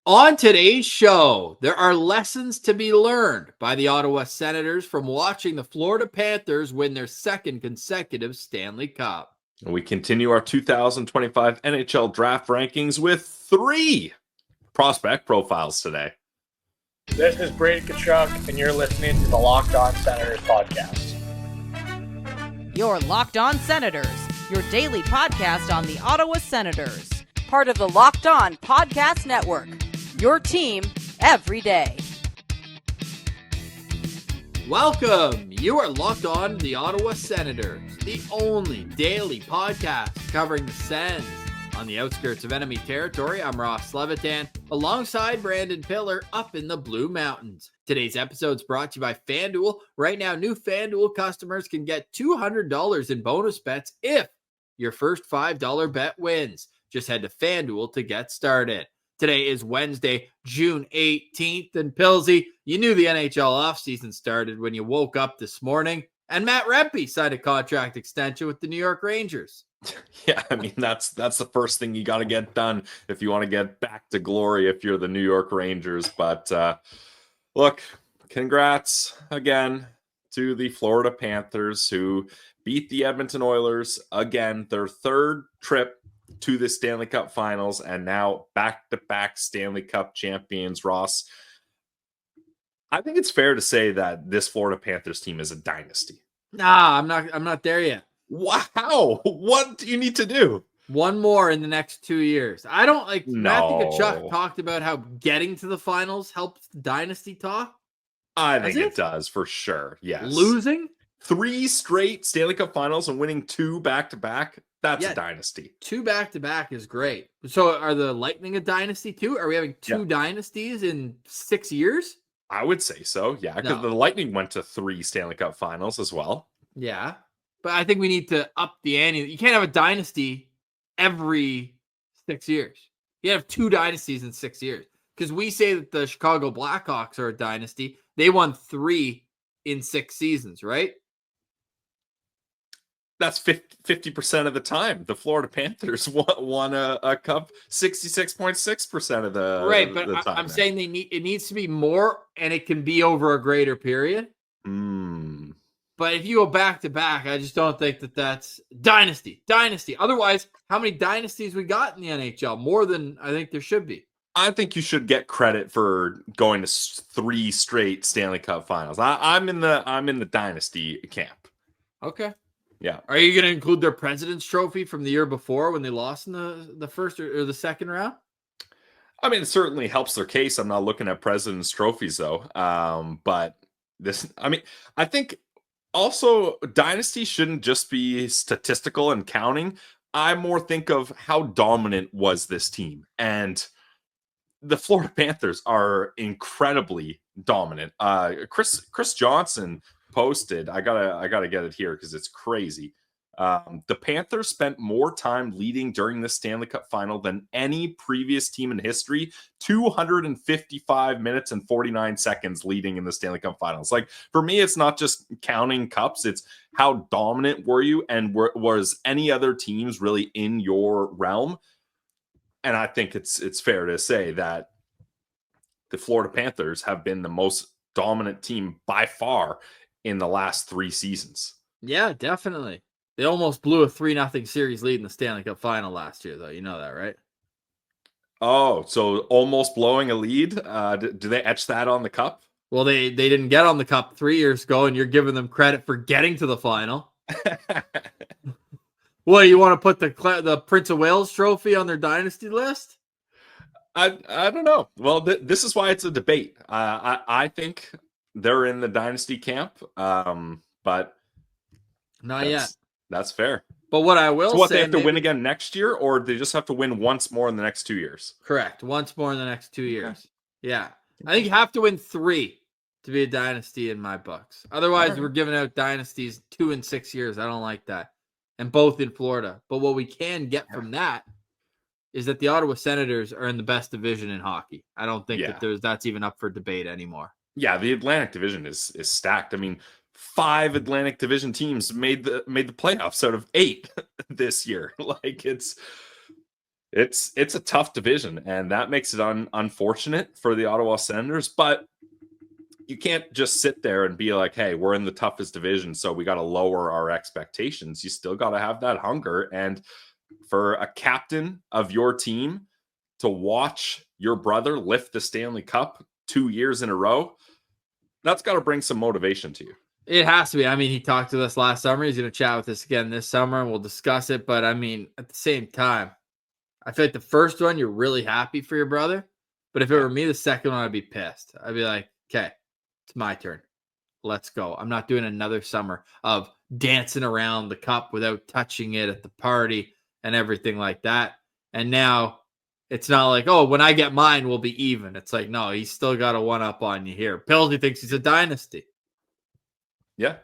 On today's show, there are lessons to be learned by the Ottawa Senators from watching the Florida Panthers win their second consecutive Stanley Cup. We continue our 2025 NHL Draft Rankings with 3 prospect profiles today. This is Brady Kachuk, and you're listening to the Locked On Senators podcast. Your Locked On Senators, your daily podcast on the Ottawa Senators. Part of the Locked On Podcast Network. Your team every day. Welcome. You are locked on the Ottawa Senators, the only daily podcast covering the Sens. On the outskirts of enemy territory, I'm Ross Levitan, alongside Brandon Piller up in the Blue Mountains. Today's episode is brought to you by FanDuel. Right now, new FanDuel customers can get $200 in bonus bets if your first $5 bet wins. Just head to FanDuel to get started. Today is Wednesday, June 18th, and Pilsy, you knew the NHL offseason started when you woke up this morning, and Matt Rempe signed a contract extension with the New York Rangers. Yeah, I mean, that's the first thing you got to get done if you want to get back to glory if you're the New York Rangers. But look, congrats again to the Florida Panthers who beat the Edmonton Oilers again, their third trip to the Stanley Cup Finals, and now back-to-back Stanley Cup champions. Ross, I think it's fair to say that this Florida Panthers team is a dynasty. Nah, I'm not there yet. Wow, what do you need to do? One more in the next 2 years. I don't like Matthew No. Kachuk talked about how getting to the finals helps the dynasty talk. I think Does it it? does for sure. Yes. Losing 3 straight Stanley Cup Finals and winning 2 back-to-back. That's a dynasty. 2 back-to-back is great. So are the Lightning a dynasty too? Are we having 2 dynasties in 6 years? I would say so. Yeah, because the Lightning went to 3 Stanley Cup Finals as well. Yeah. But I think we need to up the ante. You can't have a dynasty every 6 years. You have 2 dynasties in 6 years. Because we say that the Chicago Blackhawks are a dynasty. They won 3 in 6 seasons, right? That's 50% of the time. The Florida Panthers won a cup 66.6% of the Right, but the time I'm there. saying it needs to be more, and it can be over a greater period. But if you go back to back, I just don't think that's dynasty. Otherwise, how many dynasties we got in the NHL? More than I think there should be. I think you should get credit for going to 3 straight Stanley Cup Finals. I'm in the dynasty camp. Okay. Yeah. Are you going to include their President's Trophy from the year before when they lost in the first or the second round? I mean, it certainly helps their case. I'm not looking at President's trophies though. But I think also dynasty shouldn't just be statistical and counting. I more think of how dominant was this team, and the Florida Panthers are incredibly dominant. Chris Johnson posted, I gotta get it here because it's crazy. The Panthers spent more time leading during the Stanley Cup Final than any previous team in history. 255 minutes and 49 seconds leading in the Stanley Cup Finals. Like, for me, it's not just counting cups, it's how dominant were you, and was any other teams really in your realm? And I think it's fair to say that the Florida Panthers have been the most dominant team by far in the last 3 seasons. Yeah, definitely. They almost blew a 3-0 series lead in the Stanley Cup Final last year, though. You know that, right? Oh, so almost blowing a lead. Do they etch that on the cup? Well, they didn't get on the cup 3 years ago, and you're giving them credit for getting to the final. Well, you want to put the Prince of Wales trophy on their dynasty list? I don't know. Well, this is why it's a debate. I think they're in the dynasty camp, but Not yet. That's fair. But what I will say, they have to win again next year, or they just have to win once more in the next 2 years? Correct. Once more in the next 2 years. Yeah. I think you have to win 3 to be a dynasty in my books. Otherwise, we're giving out dynasties 2 and 6 years. I don't like that. And both in Florida. But what we can get from that is that the Ottawa Senators are in the best division in hockey. I don't think that that's even up for debate anymore. Yeah, the Atlantic Division is stacked. I mean, 5 Atlantic Division teams made the playoffs out of 8 this year. Like, it's It's a tough division, and that makes it unfortunate for the Ottawa Senators. But you can't just sit there and be like, hey, we're in the toughest division, so we got to lower our expectations. You still got to have that hunger. And for a captain of your team to watch your brother lift the Stanley Cup 2 years in a row, that's got to bring some motivation to you. It has to be. I mean, he talked to us last summer. He's going to chat with us again this summer, and we'll discuss it. But I mean, at the same time, I feel like the first one, you're really happy for your brother. But if it were me, the second one, I'd be pissed. I'd be like, okay, it's my turn. Let's go. I'm not doing another summer of dancing around the cup without touching it at the party and everything like that. And now it's not like, oh, when I get mine, we'll be even. It's like, no, he's still got a one-up on you here. Pillsy thinks he's a dynasty. Yeah.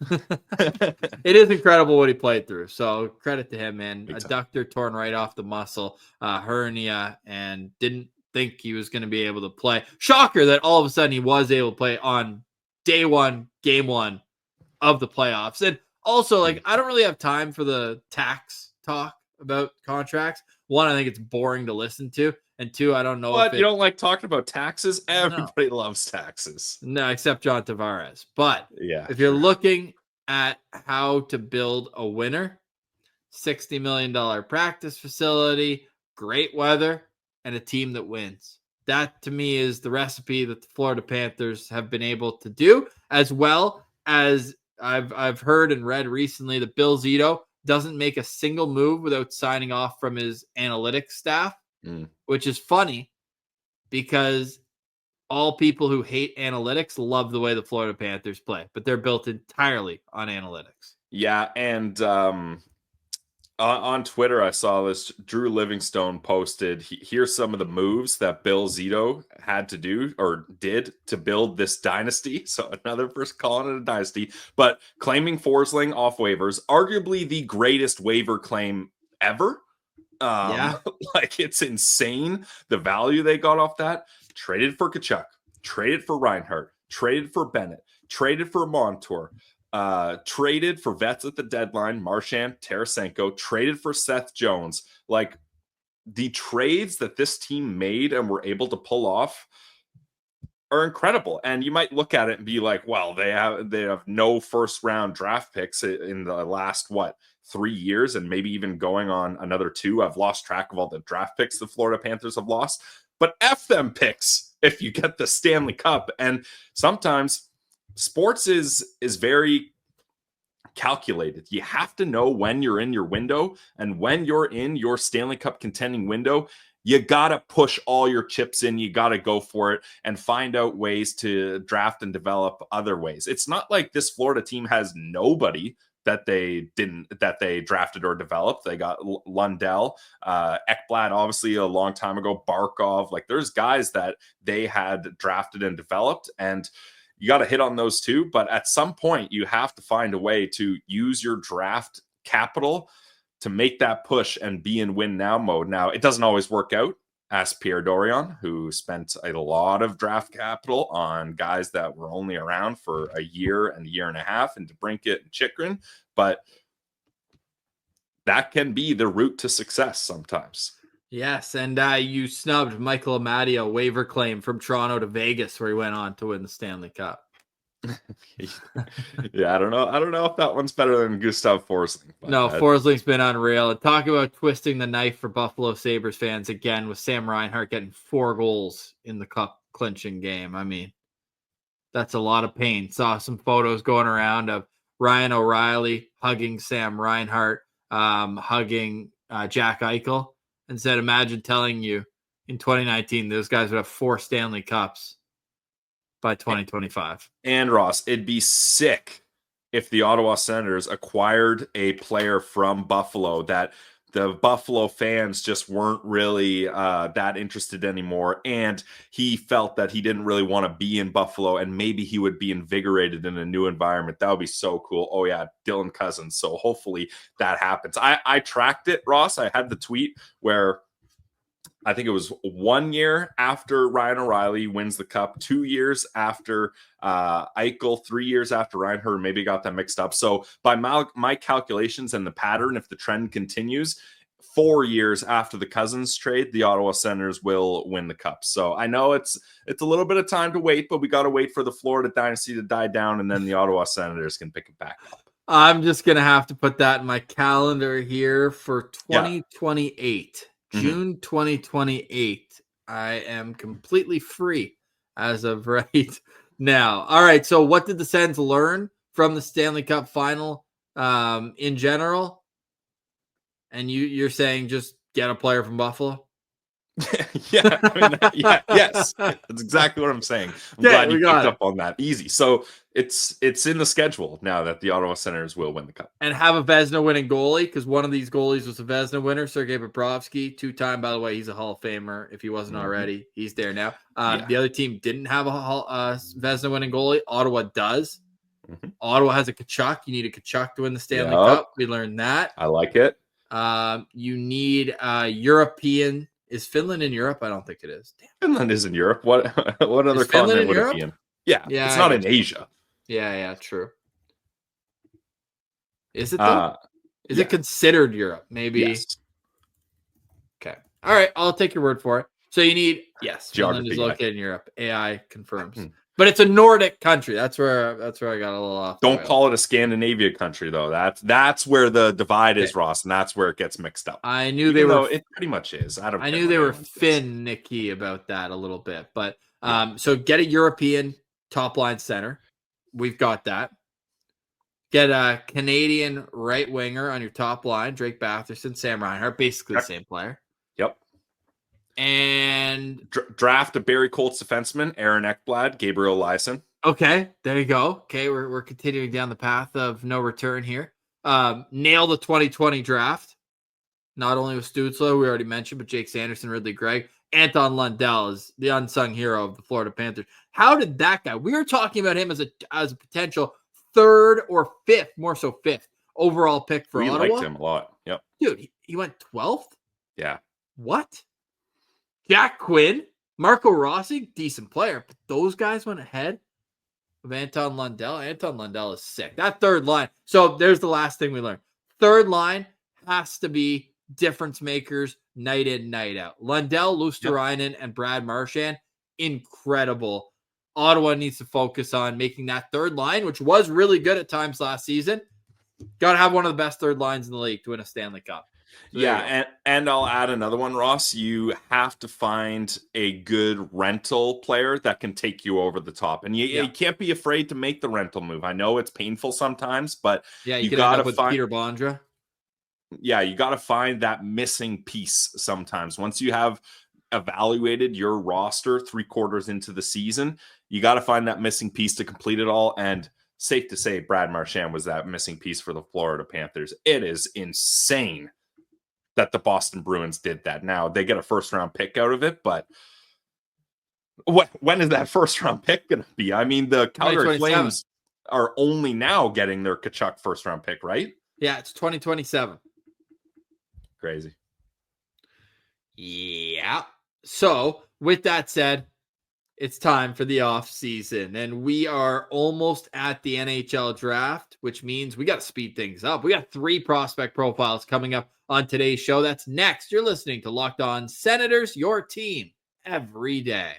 It is incredible what he played through. So credit to him, man. Big time. Adductor torn right off the muscle, hernia, and didn't think he was going to be able to play. Shocker that all of a sudden he was able to play on day one, game one of the playoffs. And also, like, I don't really have time for the tax talk about contracts. One, I think it's boring to listen to. And two, I don't know But you don't like talking about taxes? Everybody loves taxes. No, except John Tavares. But Yeah, if you're looking at how to build a winner, $60 million practice facility, great weather, and a team that wins. That, to me, is the recipe that the Florida Panthers have been able to do, as well as I've heard and read recently that Bill Zito doesn't make a single move without signing off from his analytics staff, which is funny because all people who hate analytics love the way the Florida Panthers play, but they're built entirely on analytics. Yeah, and on Twitter, I saw this. Drew Livingstone posted, here's some of the moves that Bill Zito had to do or did to build this dynasty. So another person calling it a dynasty, but claiming Forsling off waivers, arguably the greatest waiver claim ever. Like, it's insane the value they got off that. Traded for Tkachuk, traded for Reinhart, traded for Bennett, traded for Montour, traded for vets at the deadline, Marchand, Tarasenko, traded for Seth Jones. Like, the trades that this team made and were able to pull off are incredible. And you might look at it and be like, well, they have no first round draft picks in the last 3 years, and maybe even going on another 2. I've lost track of all the draft picks the Florida Panthers have lost, but F them picks if you get the Stanley Cup. And sometimes sports is very calculated. You have to know when you're in your window, and when you're in your Stanley Cup contending window, you got to push all your chips in. You got to go for it and find out ways to draft and develop other ways. It's not like this Florida team has nobody that they drafted or developed. They got Lundell, Ekblad, obviously a long time ago, Barkov. Like, there's guys that they had drafted and developed, and you got to hit on those too. But at some point, you have to find a way to use your draft capital to make that push and be in win now mode. Now, it doesn't always work out. Ask Pierre Dorion, who spent a lot of draft capital on guys that were only around for a year and a half, and DeBrincat and Chychrun. But that can be the route to success sometimes. Yes, and you snubbed Michael Amadio waiver claim from Toronto to Vegas, where he went on to win the Stanley Cup. Yeah, I don't know if that one's better than Gustav Forsling. No, Forsling's been unreal. And talk about twisting the knife for Buffalo Sabres fans again, with Sam Reinhart getting 4 goals in the cup clinching game. I mean, that's a lot of pain. Saw some photos going around of Ryan O'Reilly hugging Sam Reinhart, hugging Jack Eichel, and said, imagine telling you in 2019 those guys would have 4 Stanley Cups by 2025. And Ross, it'd be sick if the Ottawa Senators acquired a player from Buffalo that the Buffalo fans just weren't really that interested anymore, and he felt that he didn't really want to be in Buffalo, and maybe he would be invigorated in a new environment. That would be so cool. Oh yeah, Dylan Cousins. So hopefully that happens. I tracked it, Ross. I had the tweet where I think it was 1 year after Ryan O'Reilly wins the cup, 2 years after Eichel, 3 years after Reinhart. Maybe got that mixed up. So by my calculations and the pattern, if the trend continues, 4 years after the Cousins trade, the Ottawa Senators will win the Cup. So I know it's a little bit of time to wait, but we got to wait for the Florida dynasty to die down, and then the Ottawa Senators can pick it back up. I'm just going to have to put that in my calendar here for 2028. Yeah. June 2028. I am completely free as of right now. All right, so what did the Sens learn from the Stanley Cup Final in general? And you're saying just get a player from Buffalo? Yeah, yes, that's exactly what I'm saying. I'm glad you picked up on that. Easy. So it's in the schedule now that the Ottawa Senators will win the Cup. And have a Vezina winning goalie, because one of these goalies was a Vezina winner, Sergei Bobrovsky, 2-time, by the way. He's a Hall of Famer. If he wasn't already, he's there now. The other team didn't have a Vezina winning goalie. Ottawa does. Ottawa has a Tkachuk. You need a Tkachuk to win the Stanley Cup. We learned that. I like it. You need European. Is Finland in Europe? I don't think it is. Damn. Finland is in Europe. What other continent would it be in? Yeah, it's not in Asia. Yeah, true. Is it though? Is it considered Europe? Maybe. Yes. Okay. All right. I'll take your word for it. So you need Finland is Geography, located in Europe. AI confirms. But it's a Nordic country. That's where I got a little off. Don't call it a Scandinavia country though. That's where the divide is, Ross, and that's where it gets mixed up. I knew they were. It pretty much is. I knew they were finicky about that a little bit, but so get a European top line center. We've got that. Get a Canadian right winger on your top line. Drake Batherson, Sam Reinhart, basically the same player. Yep. And draft a Barrie Colts defenseman, Aaron Ekblad, Gabriel Lyson. Okay, there you go. Okay, we're continuing down the path of no return here. Nail the 2020 draft. Not only with Stützle, we already mentioned, but Jake Sanderson, Ridley Gregg, Anton Lundell is the unsung hero of the Florida Panthers. How did that guy? We were talking about him as a potential third or fifth, more so fifth overall pick for Ottawa. We liked him a lot. Yep, dude, he went 12th. Yeah. What? Jack Quinn, Marco Rossi, decent player, but those guys went ahead of Anton Lundell. Anton Lundell is sick. That third line. So there's the last thing we learned. Third line has to be difference makers night in, night out. Lundell, Luosterainen, and Brad Marchand, incredible. Ottawa needs to focus on making that third line, which was really good at times last season. Got to have one of the best third lines in the league to win a Stanley Cup. So and I'll add another one, Ross. You have to find a good rental player that can take you over the top. And you can't be afraid to make the rental move. I know it's painful sometimes, but you got to find Peter Bondra. Yeah, you got to find that missing piece sometimes. Once you have evaluated your roster 3/4 into the season, you got to find that missing piece to complete it all. And safe to say, Brad Marchand was that missing piece for the Florida Panthers. It is insane that the Boston Bruins did that. Now they get a first-round pick out of it, but when is that first-round pick going to be? I mean, the Calgary Flames are only now getting their Tkachuk first-round pick, right? Yeah, it's 2027. Crazy. Yeah. So with that said, it's time for the off season, and we are almost at the NHL draft, which means we got to speed things up. We got 3 prospect profiles coming up on today's show. That's next. You're listening to Locked On Senators, your team every day.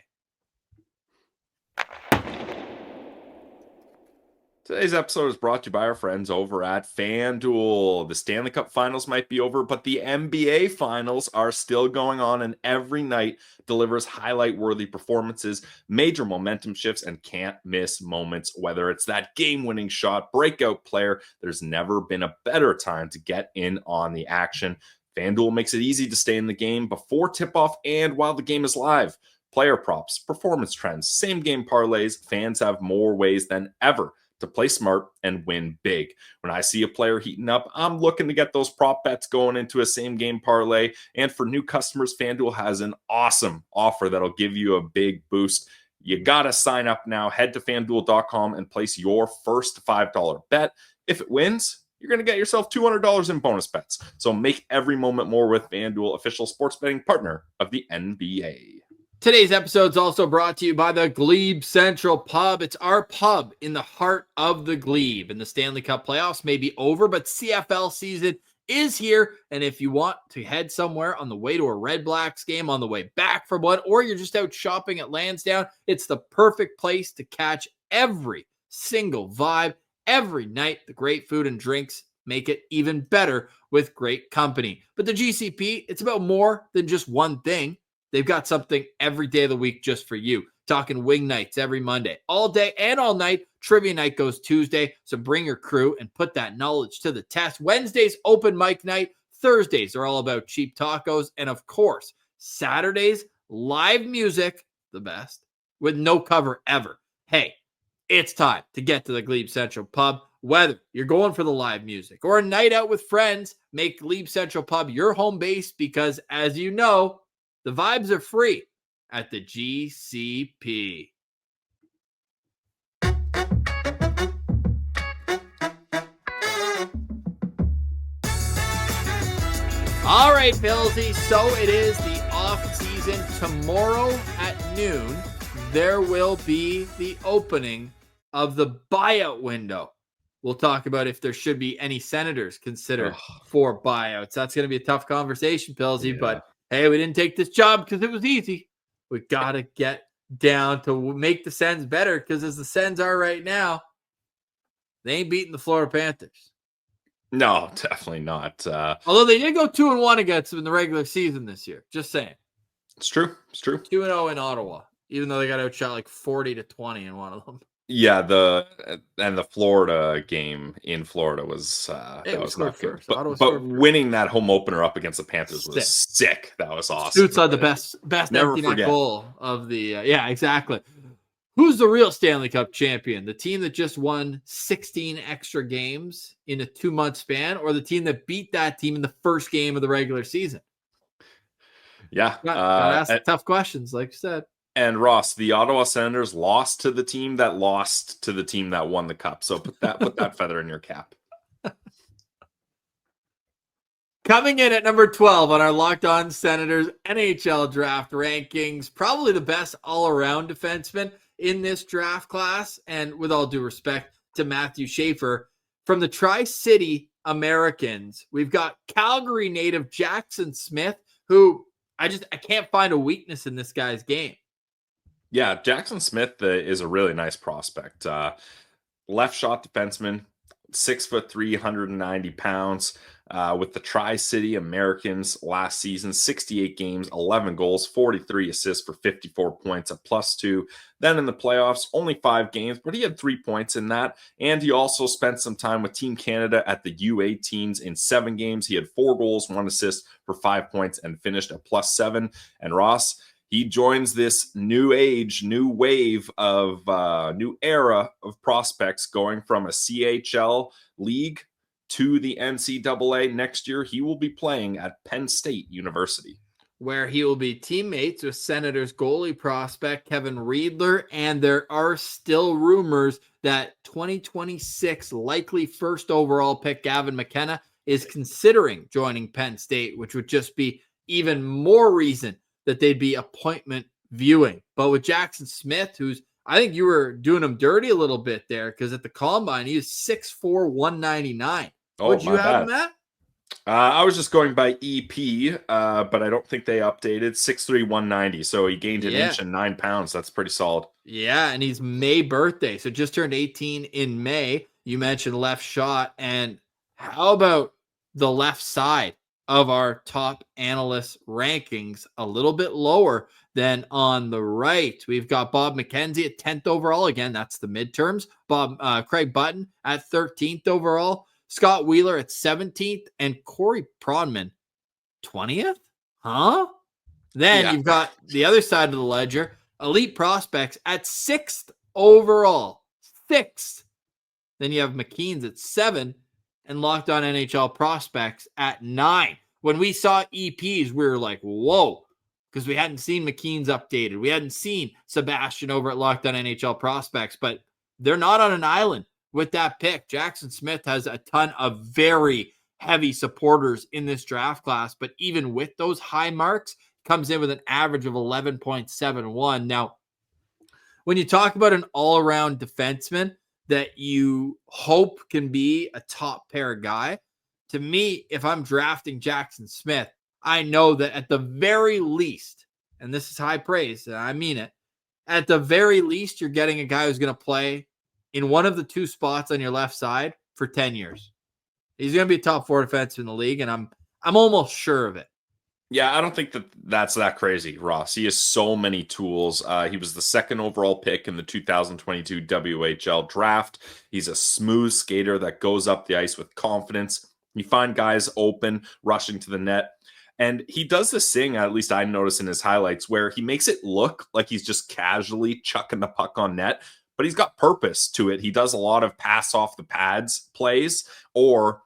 Today's episode is brought to you by our friends over at FanDuel. The Stanley Cup Finals might be over, but the NBA Finals are still going on, and every night delivers highlight-worthy performances, major momentum shifts, and can't-miss moments. Whether it's that game-winning shot, breakout player, there's never been a better time to get in on the action. FanDuel makes it easy to stay in the game before tip-off and while the game is live. Player props, performance trends, same-game parlays, fans have more ways than ever to play smart and win big. When I see a player heating up, I'm looking to get those prop bets going into a same game parlay. And for new customers, FanDuel has an awesome offer that'll give you a big boost. You got to sign up now. Head to FanDuel.com and place your first $5 bet. If it wins, you're going to get yourself $200 in bonus bets. So make every moment more with FanDuel, official sports betting partner of the NBA. Today's episode is also brought to you by the GLEBE Central Pub. It's our pub in the heart of the Glebe. And the Stanley Cup playoffs may be over, but CFL season is here. And if you want to head somewhere on the way to a Red Blacks game, on the way back from one, or you're just out shopping at Lansdowne, it's the perfect place to catch every single vibe every night. The great food and drinks make it even better with great company. But the GCP, it's about more than just one thing. They've got something every day of the week just for you. Talking wing nights every Monday, all day and all night. Trivia night goes Tuesday, so bring your crew and put that knowledge to the test. Wednesdays, open mic night. Thursdays are all about cheap tacos. And of course, Saturdays, live music, the best, with no cover ever. Hey, it's time to get to the GLEBE Central Pub. Whether you're going for the live music or a night out with friends, make GLEBE Central Pub your home base because, as you know, the vibes are free at the GCP. All right, Pillsy. So it is the off season. Tomorrow at noon, there will be the opening of the buyout window. We'll talk about if there should be any Senators considered for buyouts. That's going to be a tough conversation, Pillsy. Yeah. But hey, we didn't take this job because it was easy. We got to get down to make the Sens better because as the Sens are right now, they ain't beating the Florida Panthers. No, definitely not. Although they did go 2-1 against them in the regular season this year. Just saying. It's true. It's true. 2-0 in Ottawa, even though they got outshot like 40-20 in one of them. Yeah, the Florida game in Florida was that was not good. But winning that home opener up against the Panthers was sick. That was awesome. Suits on the best empty net goal of the yeah, exactly. Who's the real Stanley Cup champion? The team that just won 16 extra games in a 2-month span, or the team that beat that team in the first game of the regular season? Yeah, gotta ask tough questions, like you said. And Ross, the Ottawa Senators lost to the team that lost to the team that won the cup. So put that feather in your cap. Coming in at number 12 on our Locked On Senators NHL Draft Rankings, probably the best all-around defenseman in this draft class. And with all due respect to Matthew Schaefer, from the Tri-City Americans, we've got Calgary native Jackson Smith, who I can't find a weakness in this guy's game. Yeah, Jackson Smith is a really nice prospect. Left shot defenseman, 6'3", 190 pounds. With the Tri-City Americans last season, 68 games, 11 goals, 43 assists for 54 points, a +2. Then in the playoffs, only 5 games, but he had 3 points in that. And he also spent some time with Team Canada at the U18s in 7 games. He had 4 goals, 1 assist for 5 points, and finished a +7. And Ross, he joins this new age, new wave of new era of prospects going from a CHL league to the NCAA next year. He will be playing at Penn State University, where he will be teammates with Senators goalie prospect Kevin Riedler. And there are still rumors that 2026 likely first overall pick Gavin McKenna is considering joining Penn State, which would just be even more reason that they'd be appointment viewing. But with Jackson Smith, who's, I think you were doing him dirty a little bit there, because at the combine, he was 6'4", 199. Would you have him at? I was just going by EP, but I don't think they updated. 6'3", 190. So he gained an inch and 9 pounds. That's pretty solid. Yeah, and he's May birthday, so just turned 18 in May. You mentioned left shot. And how about the left side of our top analyst rankings? A little bit lower than on the right. We've got Bob McKenzie at 10th overall. Again, that's the midterms. Craig Button at 13th overall. Scott Wheeler at 17th. And Corey Pronman, 20th? Huh? Then you've got the other side of the ledger. Elite prospects at 6th overall. 6th. Then you have McKean's at 7. And Locked On NHL prospects at 9. When we saw EPs, we were like, whoa, because we hadn't seen McKean's updated. We hadn't seen Sebastian over at Locked On NHL prospects, but they're not on an island with that pick. Jackson Smith has a ton of very heavy supporters in this draft class, but even with those high marks, comes in with an average of 11.71. Now, when you talk about an all-around defenseman that you hope can be a top pair guy, to me, if I'm drafting Jackson Smith, I know that at the very least, and this is high praise, and I mean it, at the very least, you're getting a guy who's going to play in one of the two spots on your left side for 10 years. He's going to be a top 4 defenseman in the league, and I'm almost sure of it. Yeah, I don't think that's that crazy, Ross. He has so many tools. He was the 2nd overall pick in the 2022 WHL draft. He's a smooth skater that goes up the ice with confidence. You find guys open, rushing to the net. And he does this thing, at least I notice in his highlights, where he makes it look like he's just casually chucking the puck on net, but he's got purpose to it. He does a lot of pass off the pads plays, or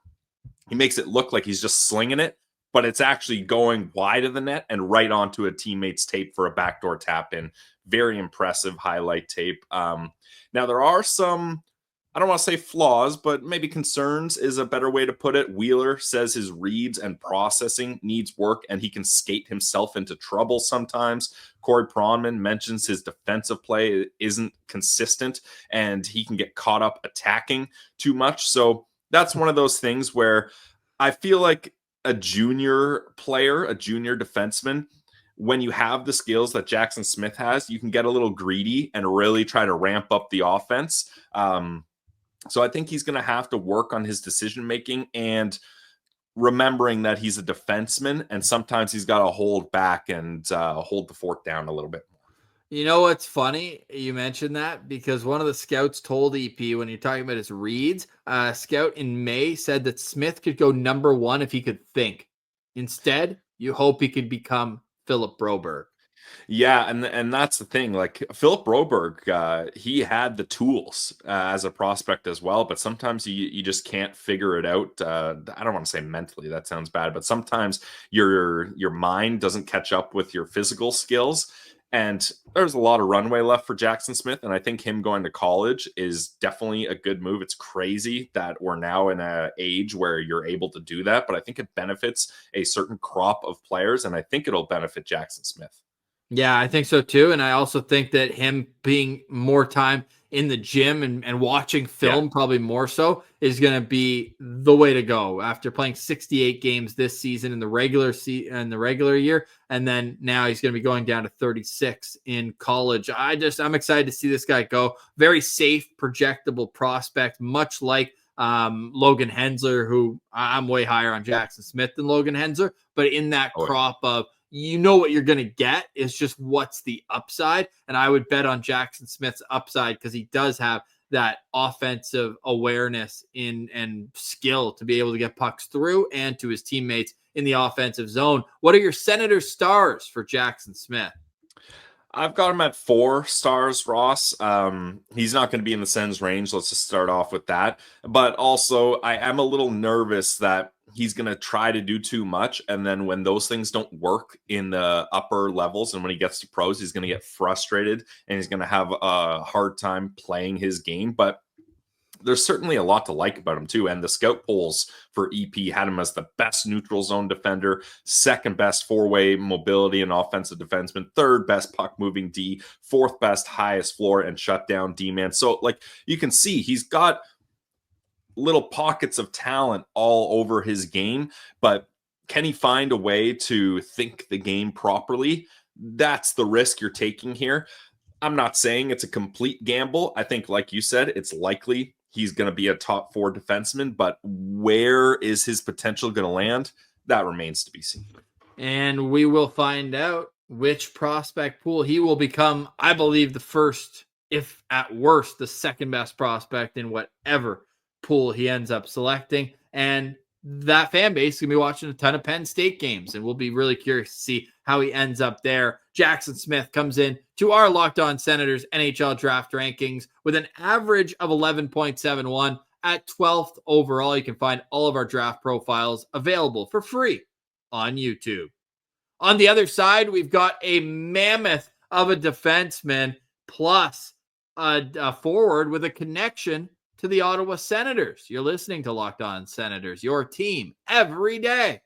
he makes it look like he's just slinging it, but it's actually going wide of the net and right onto a teammate's tape for a backdoor tap in. Very impressive highlight tape. Now, there are some, I don't want to say flaws, but maybe concerns is a better way to put it. Wheeler says his reads and processing needs work, and he can skate himself into trouble sometimes. Corey Pronman mentions his defensive play isn't consistent, and he can get caught up attacking too much. So that's one of those things where I feel like a junior player, a junior defenseman, when you have the skills that Jackson Smith has, you can get a little greedy and really try to ramp up the offense. So I think he's going to have to work on his decision-making and remembering that he's a defenseman, and sometimes he's got to hold back and hold the fort down a little bit more. You know what's funny? You mentioned that because one of the scouts told EP when you're talking about his reads, a scout in May said that Smith could go number 1 if he could think. Instead, you hope he could become Philip Broberg. Yeah, and that's the thing. Like Philip Broberg, he had the tools as a prospect as well, but sometimes you just can't figure it out. I don't want to say mentally, that sounds bad, but sometimes your mind doesn't catch up with your physical skills. And there's a lot of runway left for Jackson Smith, and I think him going to college is definitely a good move. It's crazy that we're now in an age where you're able to do that, but I think it benefits a certain crop of players, and I think it'll benefit Jackson Smith. Yeah, I think so too. And I also think that him being more time in the gym and watching film, probably more so, is going to be the way to go after playing 68 games this season in the regular year. And then now he's going to be going down to 36 in college. I'm excited to see this guy go. Very safe, projectable prospect, much like Logan Hensler, who I'm way higher on Jackson Smith than Logan Hensler, but in that crop of, you know what you're going to get. Is just what's the upside. And I would bet on Jackson Smith's upside because he does have that offensive awareness and skill to be able to get pucks through and to his teammates in the offensive zone. What are your Senators stars for Jackson Smith? I've got him at 4 stars, Ross. He's not going to be in the Sens range. Let's just start off with that. But also, I am a little nervous that he's going to try to do too much. And then when those things don't work in the upper levels and when he gets to pros, he's going to get frustrated and he's going to have a hard time playing his game. But there's certainly a lot to like about him too. And the scout polls for EP had him as the best neutral zone defender, 2nd best 4-way mobility and offensive defenseman, 3rd best puck moving D, 4th best highest floor and shutdown D man. So like you can see, he's got little pockets of talent all over his game, but can he find a way to think the game properly? That's the risk you're taking here. I'm not saying it's a complete gamble. I think, like you said, it's likely he's going to be a top 4 defenseman, but where is his potential going to land? That remains to be seen. And we will find out which prospect pool he will become. I believe the first, if at worst, the 2nd best prospect in whatever pool he ends up selecting. And that fan base is going to be watching a ton of Penn State games, and we'll be really curious to see how he ends up there. Jackson Smith comes in to our Locked On Senators NHL Draft Rankings with an average of 11.71 at 12th overall. You can find all of our draft profiles available for free on YouTube. On the other side, we've got a mammoth of a defenseman plus a forward with a connection to the Ottawa Senators. You're listening to Locked On Senators, your team every day.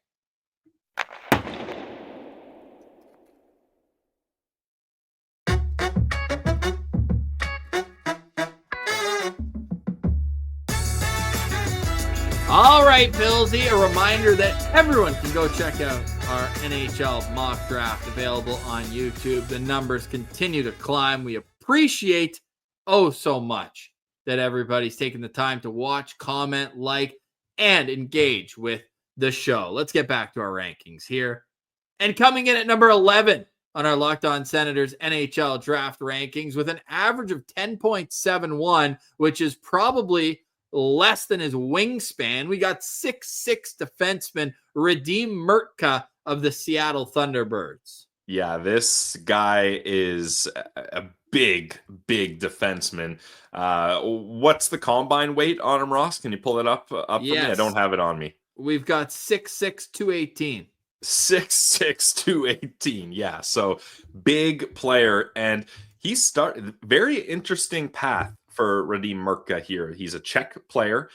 All right, Pillsy, a reminder that everyone can go check out our NHL mock draft available on YouTube. The numbers continue to climb. We appreciate so much that everybody's taking the time to watch, comment, like, and engage with the show. Let's get back to our rankings here. And coming in at number 11 on our Locked On Senators NHL Draft Rankings with an average of 10.71, which is probably less than his wingspan, we got 6'6" defenseman Radim Mrtka of the Seattle Thunderbirds. Yeah, this guy is a big defenseman. What's the combine weight on him, Ross? Can you pull it up for me? I don't have it on me. We've got 6'6", 218. 6'6", 218. Yeah, so big player. And he started very interesting path for Radim Mrtka here. He's a Czech player.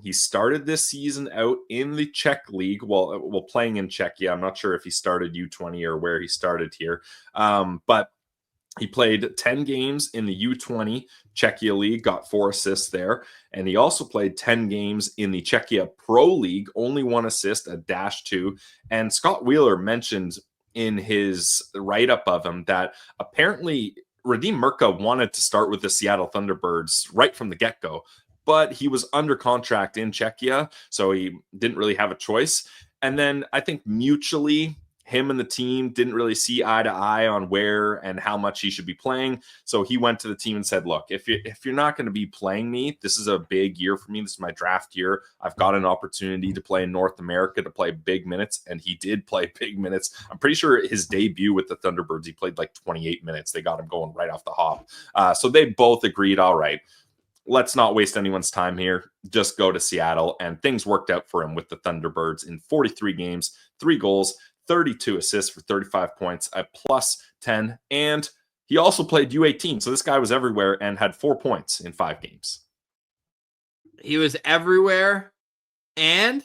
He started this season out in the Czech league. Well, playing in Czechia. I'm not sure if he started U20 or where he started here. But he played 10 games in the U20 Czechia League, got 4 assists there. And he also played 10 games in the Czechia Pro League, only 1 assist, a -2. And Scott Wheeler mentioned in his write-up of him that apparently Radim Mrtka wanted to start with the Seattle Thunderbirds right from the get-go, but he was under contract in Czechia, so he didn't really have a choice. And then I think mutually, him and the team didn't really see eye to eye on where and how much he should be playing. So he went to the team and said, look, if you're not going to be playing me, this is a big year for me. This is my draft year. I've got an opportunity to play in North America, to play big minutes. And he did play big minutes. I'm pretty sure his debut with the Thunderbirds, he played like 28 minutes. They got him going right off the hop. So they both agreed, all right, let's not waste anyone's time here. Just go to Seattle. And things worked out for him with the Thunderbirds in 43 games, 3 goals, 32 assists for 35 points, a +10, and he also played U18. So this guy was everywhere and had 4 points in 5 games. He was everywhere, and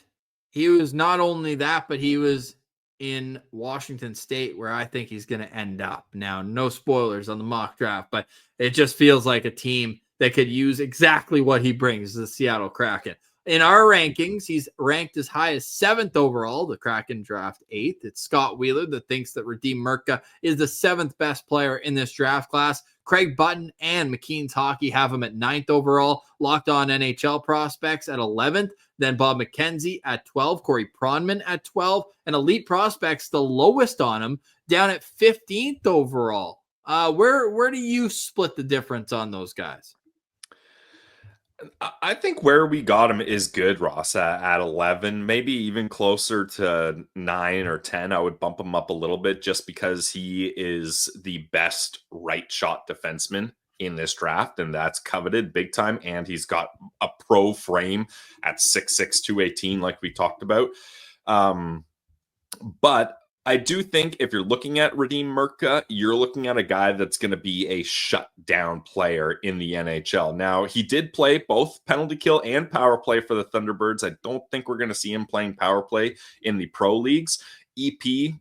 he was not only that, but he was in Washington State, where I think he's going to end up. Now, no spoilers on the mock draft, but it just feels like a team that could use exactly what he brings, the Seattle Kraken. In our rankings, he's ranked as high as 7th overall. The Kraken draft 8th. It's Scott Wheeler that thinks that Radim Mrtka is the 7th best player in this draft class. Craig Button and McKean's Hockey have him at 9th overall. Locked On NHL Prospects at 11th. Then Bob McKenzie at 12. Corey Pronman at 12. And Elite Prospects, the lowest on him, down at 15th overall. Where do you split the difference on those guys? I think where we got him is good, Ross, at 11, maybe even closer to 9 or 10. I would bump him up a little bit just because he is the best right shot defenseman in this draft, and that's coveted big time. And he's got a pro frame at 6'6", 218, like we talked about. But I do think if you're looking at Radim Mrtka, you're looking at a guy that's going to be a shutdown player in the NHL. Now, he did play both penalty kill and power play for the Thunderbirds. I don't think we're going to see him playing power play in the pro leagues. EP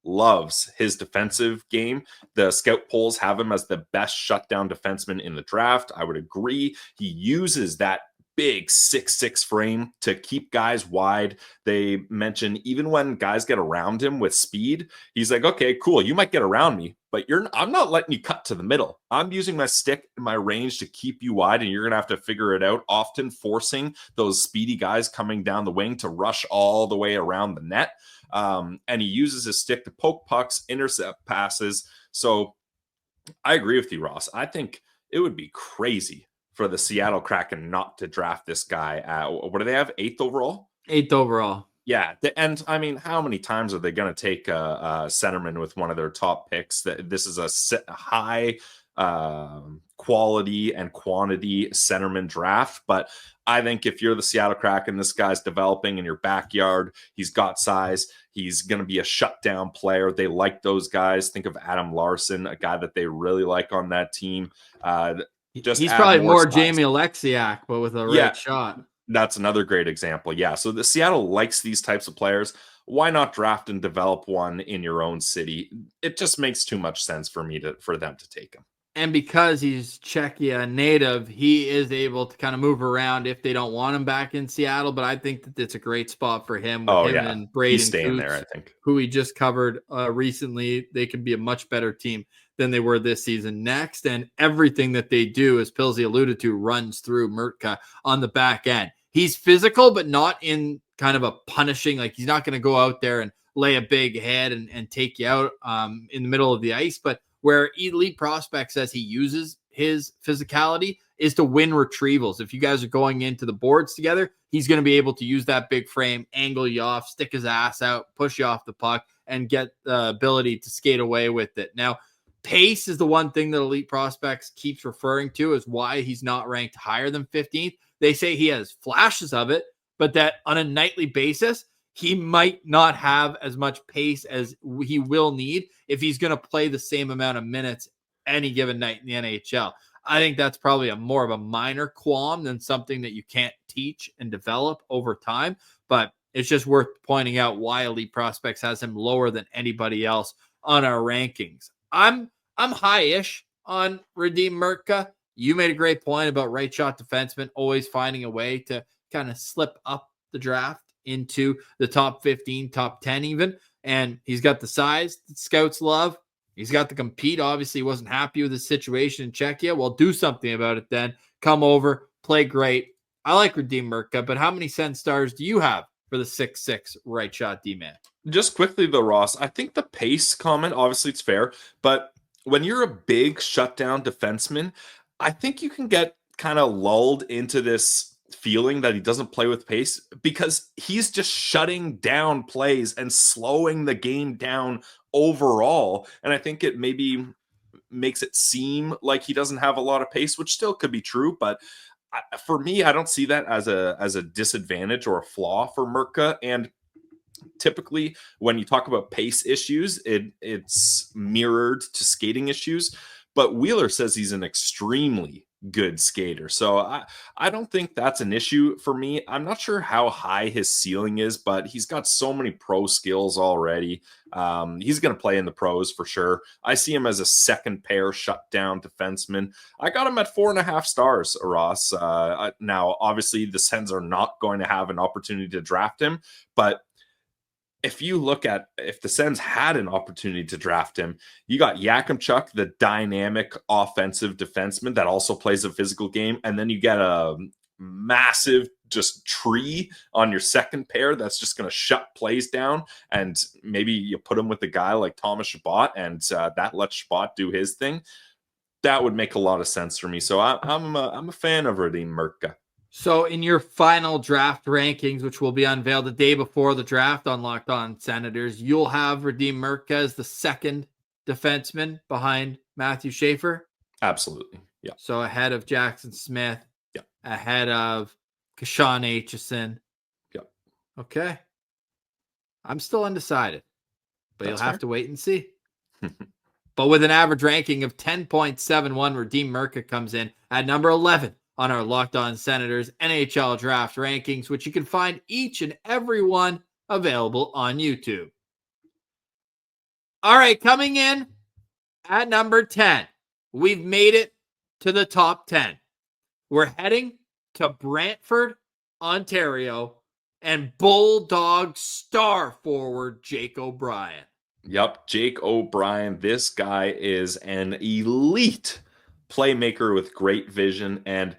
loves his defensive game. The scout polls have him as the best shutdown defenseman in the draft. I would agree. He uses that big 6'6" frame to keep guys wide. They mention even when guys get around him with speed, he's like, okay, cool, you might get around me, but I'm not letting you cut to the middle. I'm using my stick and my range to keep you wide, and you're going to have to figure it out, often forcing those speedy guys coming down the wing to rush all the way around the net. And he uses his stick to poke pucks, intercept passes. So I agree with you, Ross. I think it would be crazy for the Seattle Kraken not to draft this guy at, what do they have, 8th overall? 8th overall. Yeah, and I mean, how many times are they going to take a centerman with one of their top picks? This is a high quality and quantity centerman draft, but I think if you're the Seattle Kraken, this guy's developing in your backyard. He's got size. He's going to be a shutdown player. They like those guys. Think of Adam Larson, a guy that they really like on that team. He's probably more Jamie Alexiak, but with a right shot. That's another great example. Yeah. So the Seattle likes these types of players. Why not draft and develop one in your own city? It just makes too much sense for them to take him. And because he's Czechia native, he is able to kind of move around if they don't want him back in Seattle. But I think that it's a great spot for him with Oh, him yeah. and He's Braden staying there, I Coots, think. who we just covered recently. They can be a much better team than they were this season. Next, and everything that they do, as Pilsy alluded to, runs through Mrtka on the back end. He's physical, but not in kind of a punishing, like he's not going to go out there and lay a big head and take you out in the middle of the ice. But where Elite Prospect says he uses his physicality is to win retrievals. If you guys are going into the boards together, he's going to be able to use that big frame, angle you off, stick his ass out, push you off the puck, and get the ability to skate away with it. Now, pace is the one thing that Elite Prospects keeps referring to as why he's not ranked higher than 15th. They say he has flashes of it, but that on a nightly basis, he might not have as much pace as he will need if he's going to play the same amount of minutes any given night in the NHL. I think that's probably more of a minor qualm than something that you can't teach and develop over time. But it's just worth pointing out why Elite Prospects has him lower than anybody else on our rankings. I'm high-ish on Radim Mrtka. You made a great point about right shot defenseman always finding a way to kind of slip up the draft into the top 15, top 10 even. And he's got the size that scouts love. He's got to compete. Obviously, he wasn't happy with his situation in Czechia. Well, do something about it then. Come over, play great. I like Radim Mrtka, but how many Sens stars do you have for the 6'6" right shot D-man? Just quickly though, Ross, I think the pace comment, obviously it's fair, but when you're a big shutdown defenseman, I think you can get kind of lulled into this feeling that he doesn't play with pace because he's just shutting down plays and slowing the game down overall. And I think it maybe makes it seem like he doesn't have a lot of pace, which still could be true. But for me, I don't see that as a disadvantage or a flaw for Mrtka. And typically when you talk about pace issues, it's mirrored to skating issues. But Wheeler says he's an extremely good skater. So I don't think that's an issue for me. I'm not sure how high his ceiling is, but he's got so many pro skills already. He's going to play in the pros for sure. I see him as a second pair shutdown defenseman. I got him at 4.5 stars, Ross. Now, obviously, the Sens are not going to have an opportunity to draft him, but if you look at if the Sens had an opportunity to draft him, you got Yakimchuk, the dynamic offensive defenseman that also plays a physical game. And then you get a massive just tree on your second pair that's just going to shut plays down. And maybe you put him with a guy like Thomas Chabot and that lets Chabot do his thing. That would make a lot of sense for me. So I'm a fan of Radim Mrtka. So in your final draft rankings, which will be unveiled the day before the draft on Locked On Senators, you'll have Radim Mrtka as the second defenseman behind Matthew Schaefer. Absolutely. Yeah. So ahead of Jackson Smith. Yeah. Ahead of Kashawn Aitchison. Yeah. Okay. I'm still undecided, but That's you'll have fair. to wait and see. But with an average ranking of 10.71, Radim Mrtka comes in at number 11 on our Locked On Senators NHL Draft Rankings, which you can find each and every one available on YouTube. All right, coming in at number 10, we've made it to the top 10. We're heading to Brantford, Ontario, and Bulldog star forward Jake O'Brien. Yep, Jake O'Brien. This guy is an elite playmaker with great vision, and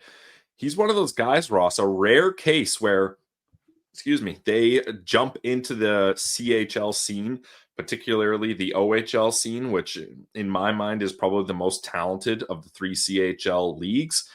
he's one of those guys, Ross, a rare case where, they jump into the CHL scene, particularly the OHL scene, which in my mind is probably the most talented of the 3 CHL leagues.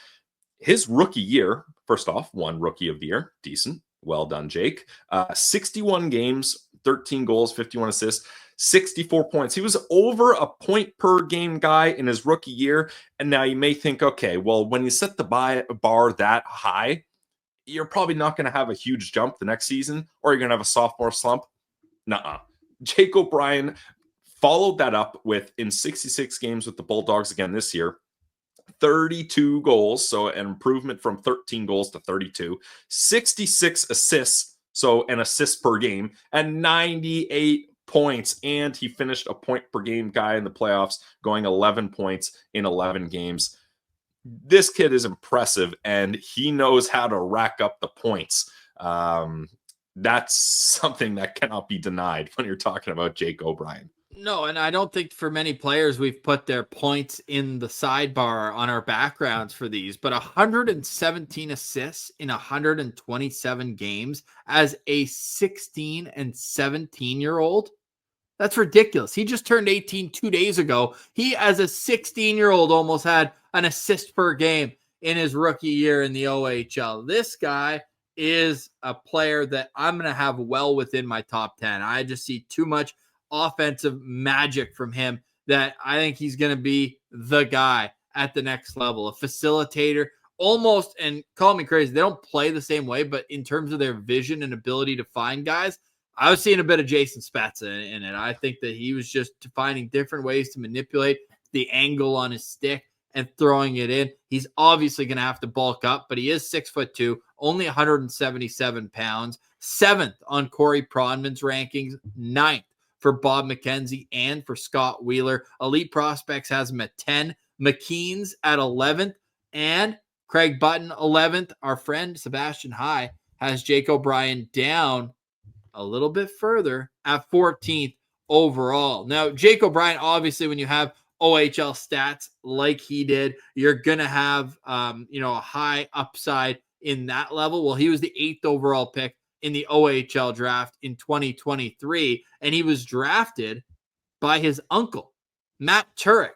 His rookie year, first off, won Rookie of the Year. Decent. Well done, Jake. 61 games, 13 goals, 51 assists, 64 points. He was over a point per game guy in his rookie year. And now you may think, okay, well, when you set the bar that high, you're probably not going to have a huge jump the next season, or you're going to have a sophomore slump. Nuh-uh. Jake O'Brien followed that up with, in 66 games with the Bulldogs again this year, 32 goals, so an improvement from 13 goals to 32, 66 assists, so an assist per game, and 98 points, and he finished a point per game guy in the playoffs, going 11 points in 11 games. This kid is impressive, and he knows how to rack up the points. That's something that cannot be denied when you're talking about Jake O'Brien. No, and I don't think for many players we've put their points in the sidebar on our backgrounds for these, but 117 assists in 127 games as a 16 and 17-year-old. That's ridiculous. He just turned 18 2 days ago. He, as a 16-year-old, almost had an assist per game in his rookie year in the OHL. This guy is a player that I'm going to have well within my top 10. I just see too much offensive magic from him that I think he's going to be the guy at the next level, a facilitator almost, and call me crazy, they don't play the same way, but in terms of their vision and ability to find guys, I was seeing a bit of Jason Spezza in it. I think that he was just finding different ways to manipulate the angle on his stick and throwing it in. He's obviously going to have to bulk up, but he is 6'2", only 177 pounds, 7th on Corey Pronman's rankings, 9th for Bob McKenzie and for Scott Wheeler. Elite Prospects has him at 10, McKean's at 11th, and Craig Button 11th. Our friend Sebastian High has Jake O'Brien down a little bit further at 14th overall. Now, Jake O'Brien, obviously, when you have OHL stats like he did, you're going to have, a high upside in that level. Well, he was the 8th overall pick in the OHL draft in 2023, and he was drafted by his uncle, Matt Turek.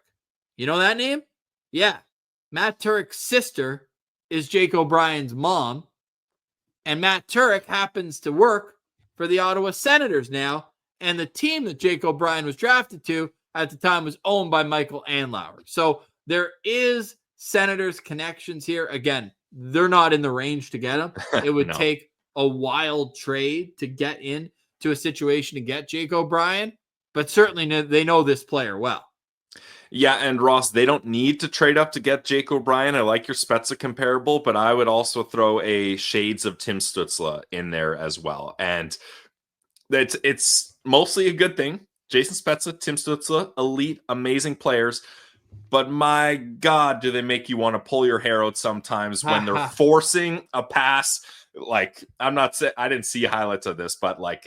You know that name? Yeah. Matt Turek's sister is Jake O'Brien's mom, and Matt Turek happens to work for the Ottawa Senators now, and the team that Jake O'Brien was drafted to at the time was owned by Michael Andlauer. So there is Senators connections here. Again, they're not in the range to get him. It would No. take a wild trade to get into a situation to get Jake O'Brien, but certainly they know this player well. Yeah, and Ross, they don't need to trade up to get Jake O'Brien. I like your Spezza comparable, but I would also throw a shades of Tim Stützle in there as well. And it's mostly a good thing. Jason Spezza, Tim Stützle, elite, amazing players. But my God, do they make you want to pull your hair out sometimes when they're forcing a pass. Like, I'm not saying I didn't see highlights of this, but like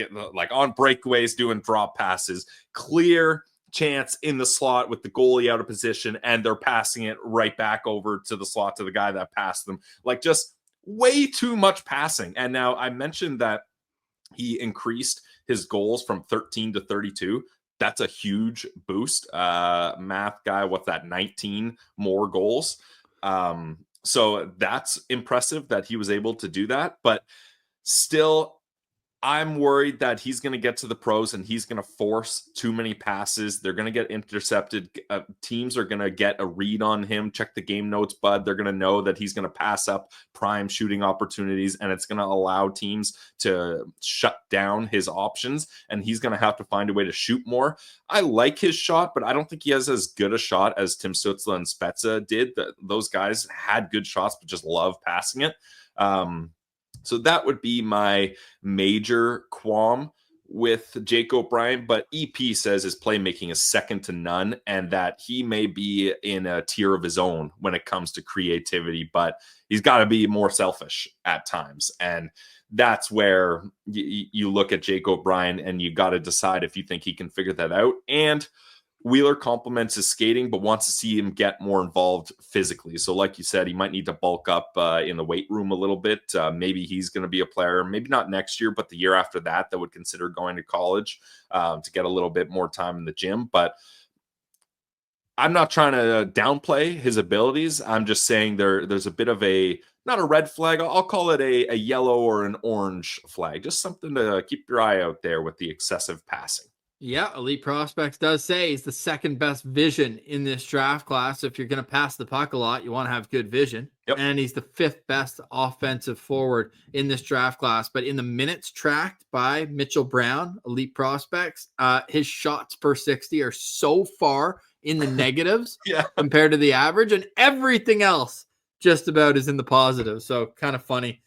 on breakaways, doing drop passes, clear chance in the slot with the goalie out of position, and they're passing it right back over to the slot to the guy that passed them. Like, just way too much passing. And now I mentioned that he increased his goals from 13 to 32. That's a huge boost. Math guy, what's that, 19 more goals? So that's impressive that he was able to do that. But still, I'm worried that he's going to get to the pros and he's going to force too many passes. They're going to get intercepted. Teams are going to get a read on him. Check the game notes, bud. They're going to know that he's going to pass up prime shooting opportunities, and it's going to allow teams to shut down his options, and he's going to have to find a way to shoot more. I like his shot, but I don't think he has as good a shot as Tim Stützle and Spezza did. Those guys had good shots, but just love passing it. So that would be my major qualm with Jake O'Brien, but EP says his playmaking is second to none and that he may be in a tier of his own when it comes to creativity, but he's got to be more selfish at times. And that's where you look at Jake O'Brien and you got to decide if you think he can figure that out. And Wheeler compliments his skating, but wants to see him get more involved physically. So like you said, he might need to bulk up in the weight room a little bit. Maybe he's going to be a player, maybe not next year, but the year after that would consider going to college to get a little bit more time in the gym. But I'm not trying to downplay his abilities. I'm just saying there's a bit of not a red flag. I'll call it a yellow or an orange flag. Just something to keep your eye out there with the excessive passing. Yeah, Elite Prospects does say he's the second best vision in this draft class. If you're going to pass the puck a lot, you want to have good vision. Yep. And he's the 5th best offensive forward in this draft class. But in the minutes tracked by Mitchell Brown, Elite Prospects, his shots per 60 are so far in the negatives compared to the average. And everything else just about is in the positive. So kind of funny.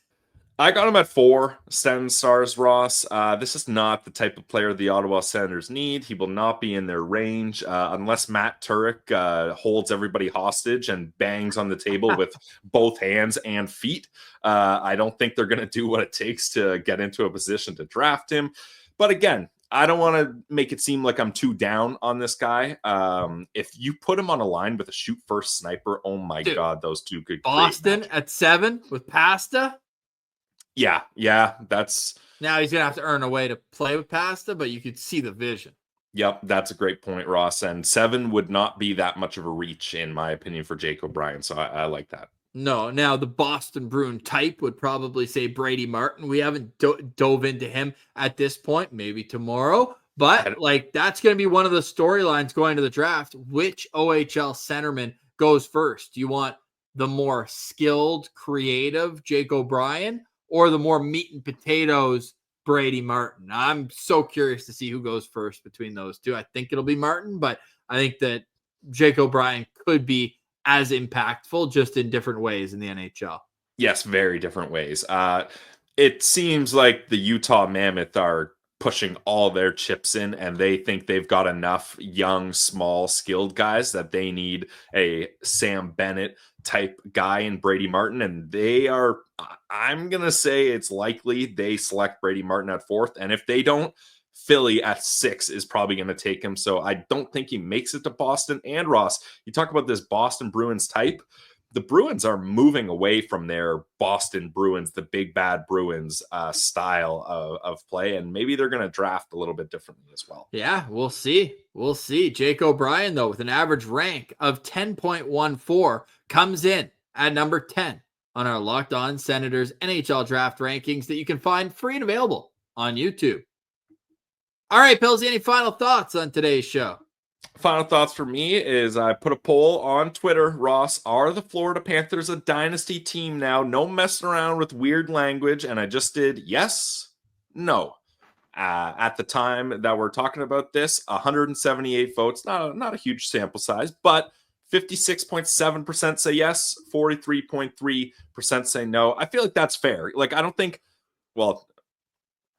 I got him at 4 Sens stars, Ross. This is not the type of player the Ottawa Senators need. He will not be in their range unless Matt Turek holds everybody hostage and bangs on the table with both hands and feet. I don't think they're going to do what it takes to get into a position to draft him. But again, I don't want to make it seem like I'm too down on this guy. If you put him on a line with a shoot first sniper, oh my God, those two could Boston at 7 with Pasta. Yeah, that's... Now he's going to have to earn a way to play with Pasta, but you could see the vision. Yep, that's a great point, Ross. And 7 would not be that much of a reach, in my opinion, for Jake O'Brien. So I like that. No, now the Boston Bruin type would probably say Brady Martin. We haven't dove into him at this point, maybe tomorrow. But like that's going to be one of the storylines going to the draft. Which OHL centerman goes first? Do you want the more skilled, creative Jake O'Brien or the more meat and potatoes Brady Martin? I'm so curious to see who goes first between those two. I think it'll be Martin, but I think that Jake O'Brien could be as impactful, just in different ways in the NHL. Yes, very different ways. It seems like the Utah Mammoth are pushing all their chips in, and they think they've got enough young, small, skilled guys that they need a Sam Bennett type guy in Brady Martin. And they are, I'm going to say it's likely they select Brady Martin at 4th. And if they don't, Philly at 6 is probably going to take him. So I don't think he makes it to Boston. And Ross, you talk about this Boston Bruins type. The Bruins are moving away from their Boston Bruins, the big bad Bruins style of play. And maybe they're going to draft a little bit differently as well. Yeah, we'll see. We'll see. Jake O'Brien, though, with an average rank of 10.14, comes in at number 10 on our Locked On Senators NHL Draft Rankings that you can find free and available on YouTube. All right, Pillsy, any final thoughts on today's show? Final thoughts for me is I put a poll on Twitter, Ross. Are the Florida Panthers a dynasty team now? No messing around with weird language. And I just did yes, no. At the time that we're talking about this, 178 votes, not a huge sample size, but 56.7% say yes, 43.3% say no. I feel like that's fair. Like, I don't think, well,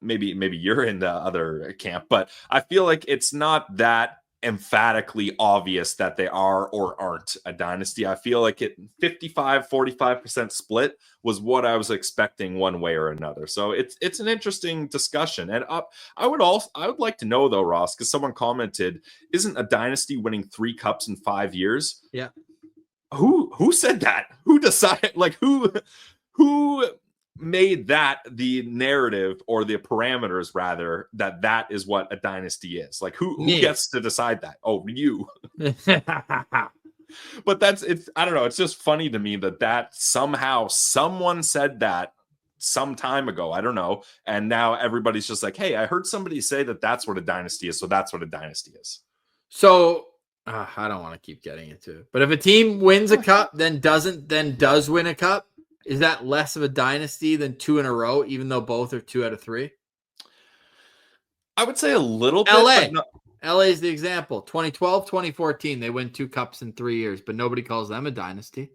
maybe you're in the other camp, but I feel like it's not that emphatically obvious that they are or aren't a dynasty. I feel like 55-45% split was what I was expecting one way or another. So it's an interesting discussion. And I would like to know though, Ross, because someone commented, isn't a dynasty winning 3 cups in 5 years? Yeah. Who said that? Who decided, like who made that the narrative or the parameters rather that is what a dynasty is? Like who gets to decide that? Oh, you. But I don't know, it's just funny to me that somehow someone said that some time ago. I don't know, and now everybody's just like, hey, I heard somebody say that's what a dynasty is, so that's what a dynasty is. So I don't want to keep getting into it, but if a team wins a cup then does win a cup, is that less of a dynasty than 2 in a row, even though both are 2 out of 3? I would say a little bit. LA is the example. 2012, 2014, they win 2 cups in 3 years, but nobody calls them a dynasty.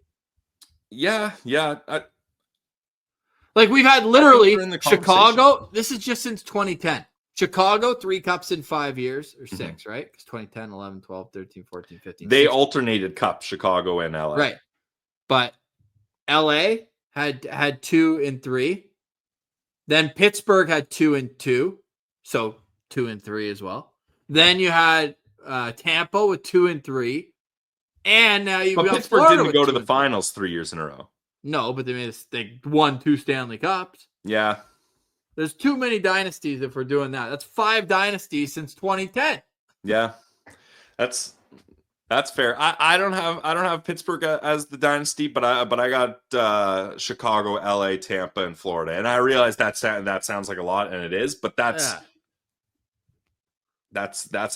Yeah. Like we've had literally Chicago. This is just since 2010. Chicago, 3 cups in 5 years, or 6, right? Because 2010, 11, 12, 13, 14, 15. They 16. alternated cups, Chicago and LA. Right. But LA had 2 in 3. Then Pittsburgh had 2 in 2. So 2 in 3 as well. Then you had Tampa with 2 in 3. And now you've got Pittsburgh Florida didn't go to the 3. finals 3 years in a row. No, but they won 2 Stanley Cups. Yeah. There's too many dynasties if we're doing that. That's 5 dynasties since 2010. Yeah. That's fair. I don't have Pittsburgh as the dynasty, but I got Chicago, LA, Tampa, and Florida. And I realize that sounds like a lot, and it is, but that's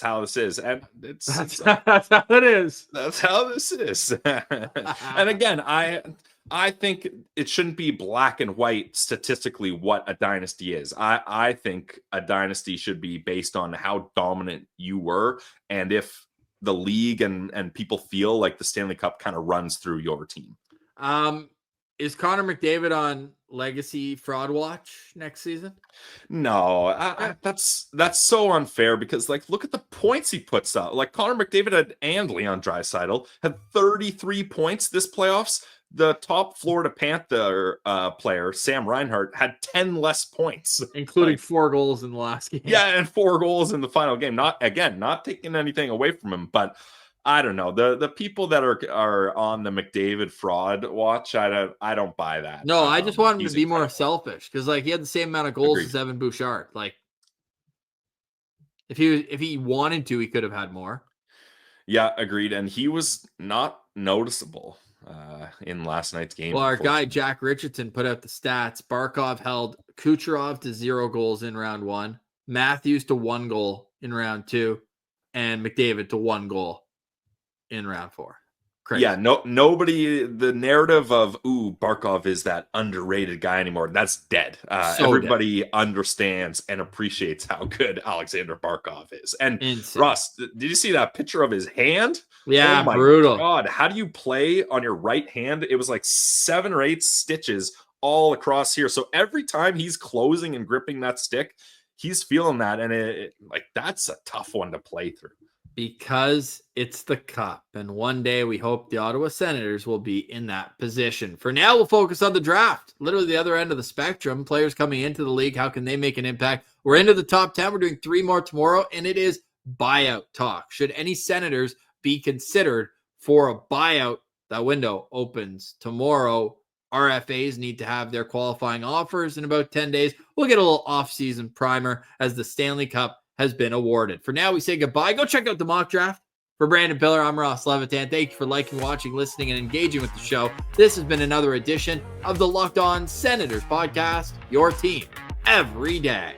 how this is, and that's how it is. That's how this is. And again, I think it shouldn't be black and white statistically what a dynasty is. I think a dynasty should be based on how dominant you were, and if the league and people feel like the Stanley Cup kind of runs through your team. Is Connor McDavid on legacy fraud watch next season? No, that's so unfair because like look at the points he puts out. Like Connor McDavid and Leon Draisaitl had 33 points this playoffs. The top Florida Panther player, Sam Reinhart, had 10 less points, including 4 goals in the last game. Yeah, and 4 goals in the final game. Not taking anything away from him, but I don't know. The people that are on the McDavid fraud watch, I don't buy that. No, I just want him to be incredible. more selfish because like he had the same amount of goals as Evan Bouchard. Like if he wanted to, he could have had more. Yeah, agreed. And he was not noticeable in last night's game. Well, our guy Jack Richardson put out the stats. Barkov held Kucherov to 0 goals in round 1, Matthews to 1 goal in round 2, and McDavid to 1 goal in round 4. Crazy. Yeah, nobody. The narrative of Barkov is that underrated guy anymore. That's dead. Everybody understands and appreciates how good Alexander Barkov is. And Insane. Ross, did you see that picture of his hand? Yeah, oh my brutal. God, how do you play on your right hand? It was like 7 or 8 stitches all across here. So every time he's closing and gripping that stick, he's feeling that, and that's a tough one to play through. Because it's the Cup, and one day we hope the Ottawa Senators will be in that position. For now, we'll focus on the draft. Literally the other end of the spectrum. Players coming into the league, how can they make an impact? We're into the top 10. We're doing 3 more tomorrow, and it is buyout talk. Should any Senators be considered for a buyout? That window opens tomorrow. RFAs need to have their qualifying offers in about 10 days. We'll get a little off-season primer as the Stanley Cup has been awarded. For now, we say goodbye. Go check out the mock draft. For Brandon Piller, I'm Ross Levitan. Thank you for liking, watching, listening, and engaging with the show. This has been another edition of the Locked On Senators podcast, your team every day.